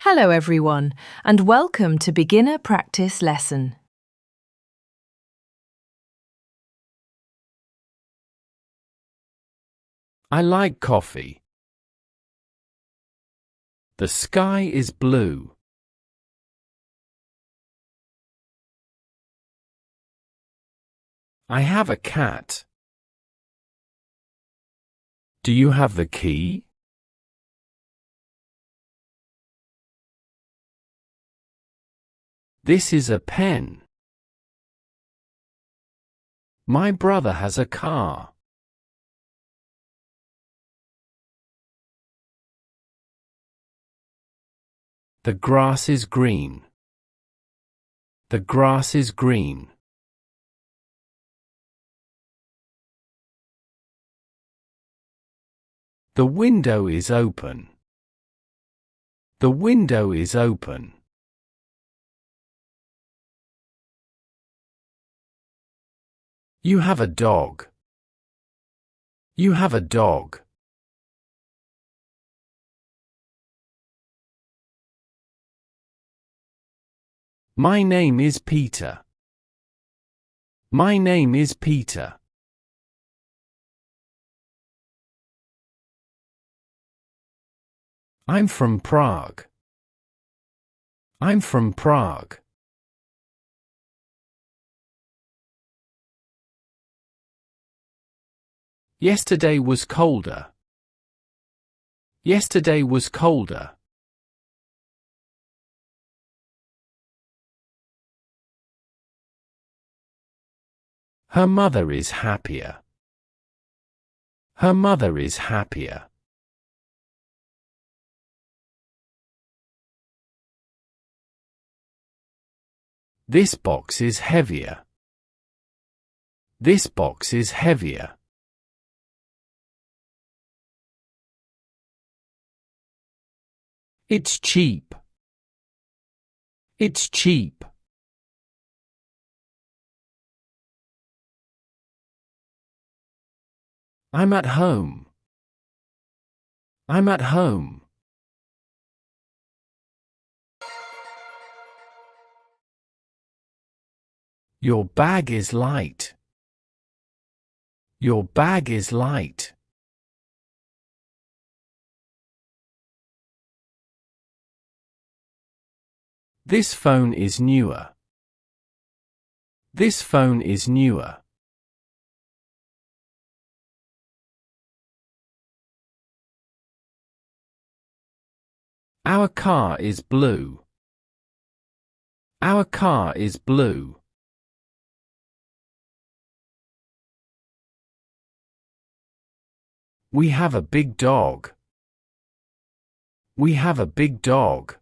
Hello everyone, and welcome to Beginner Practice Lesson. I like coffee. The sky is blue. I have a cat. Do you have the key? This is a pen. My brother has a car. The grass is green. The grass is green. The window is open. The window is open. You have a dog. You have a dog. My name is Peter. My name is Peter. I'm from Prague. I'm from Prague. Yesterday was colder. Yesterday was colder. Her mother is happier. Her mother is happier. This box is heavier. This box is heavier. It's cheap. It's cheap. I'm at home. I'm at home. Your bag is light. Your bag is light. This phone is newer. This phone is newer. Our car is blue. Our car is blue. We have a big dog. We have a big dog.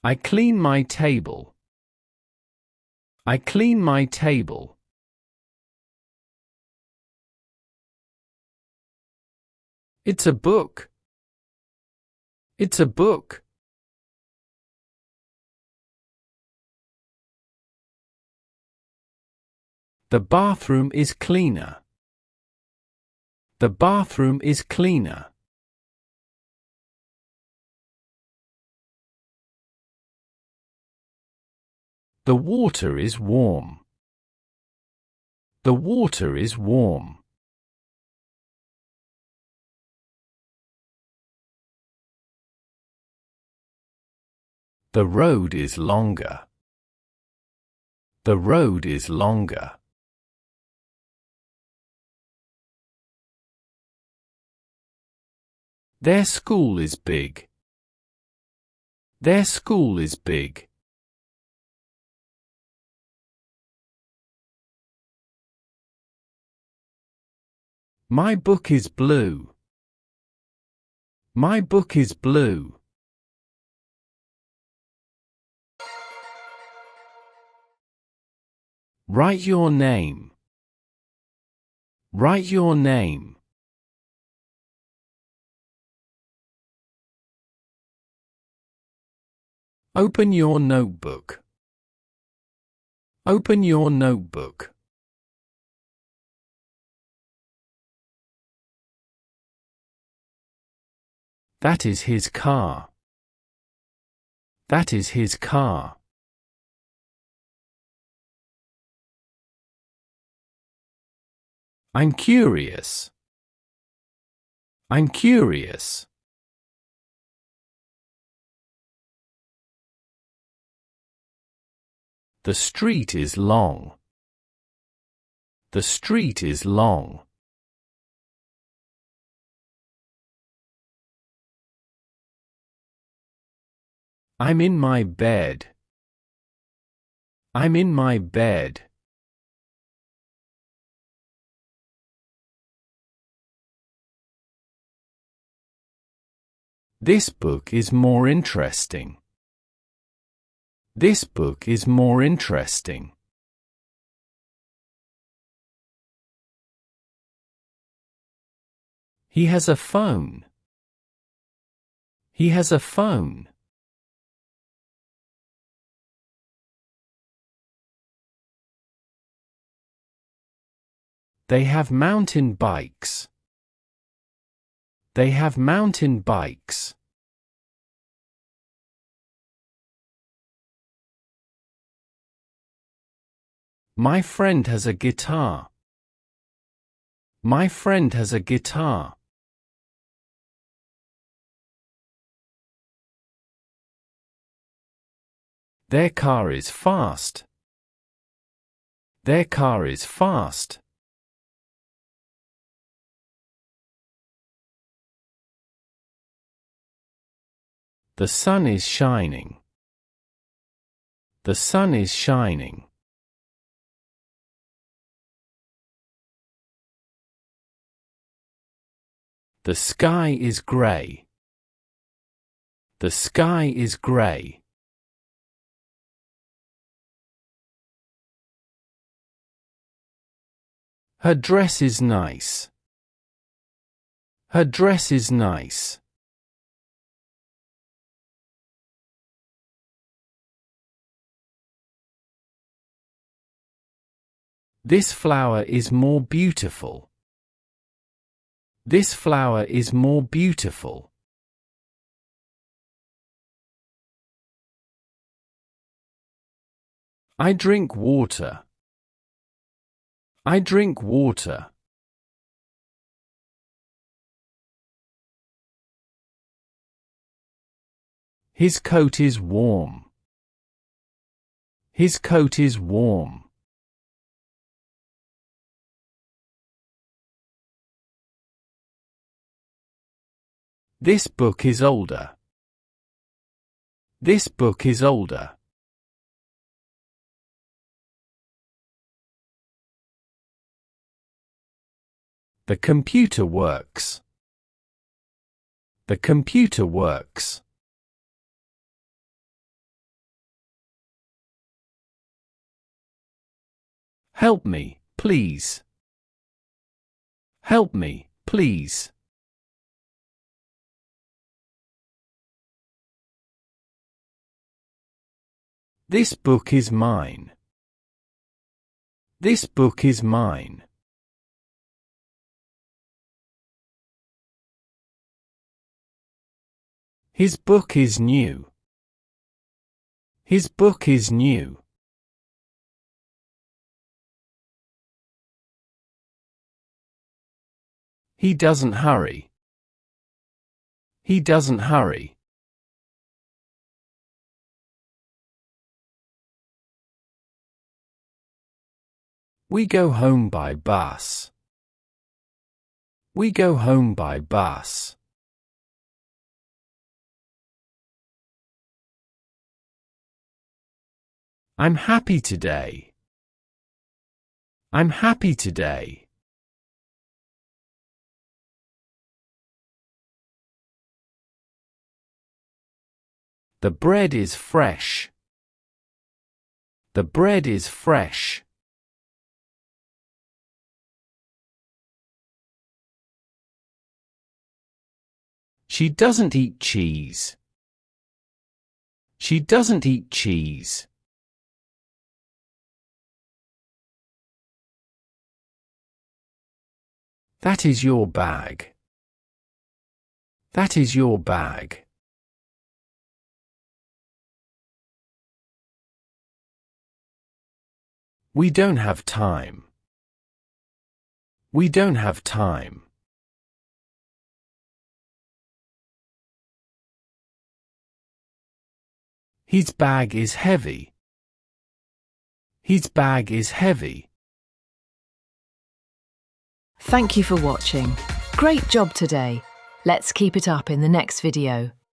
I clean my table. I clean my table. It's a book. It's a book. The bathroom is cleaner. The bathroom is cleaner. The water is warm. The water is warm. The road is longer. The road is longer. Their school is big. Their school is big. My book is blue. My book is blue. Write your name. Write your name. Open your notebook. Open your notebook. That is his car. That is his car. I'm curious. I'm curious. The street is long. The street is long. I'm in my bed. I'm in my bed. This book is more interesting. This book is more interesting. He has a phone. He has a phone. They have mountain bikes. They have mountain bikes. My friend has a guitar. My friend has a guitar. Their car is fast. Their car is fast. The sun is shining. The sun is shining. The sky is grey. The sky is grey. Her dress is nice. Her dress is nice. This flower is more beautiful. This flower is more beautiful. I drink water. I drink water. His coat is warm. His coat is warm. This book is older. This book is older. The computer works. The computer works. Help me, please. Help me, please. This book is mine. This book is mine. His book is new. His book is new. He doesn't hurry. He doesn't hurry. We go home by bus. We go home by bus. I'm happy today. I'm happy today. The bread is fresh. The bread is fresh. She doesn't eat cheese. She doesn't eat cheese. That is your bag. That is your bag. We don't have time. We don't have time. His bag is heavy. His bag is heavy. Thank you for watching. Great job today. Let's keep it up in the next video.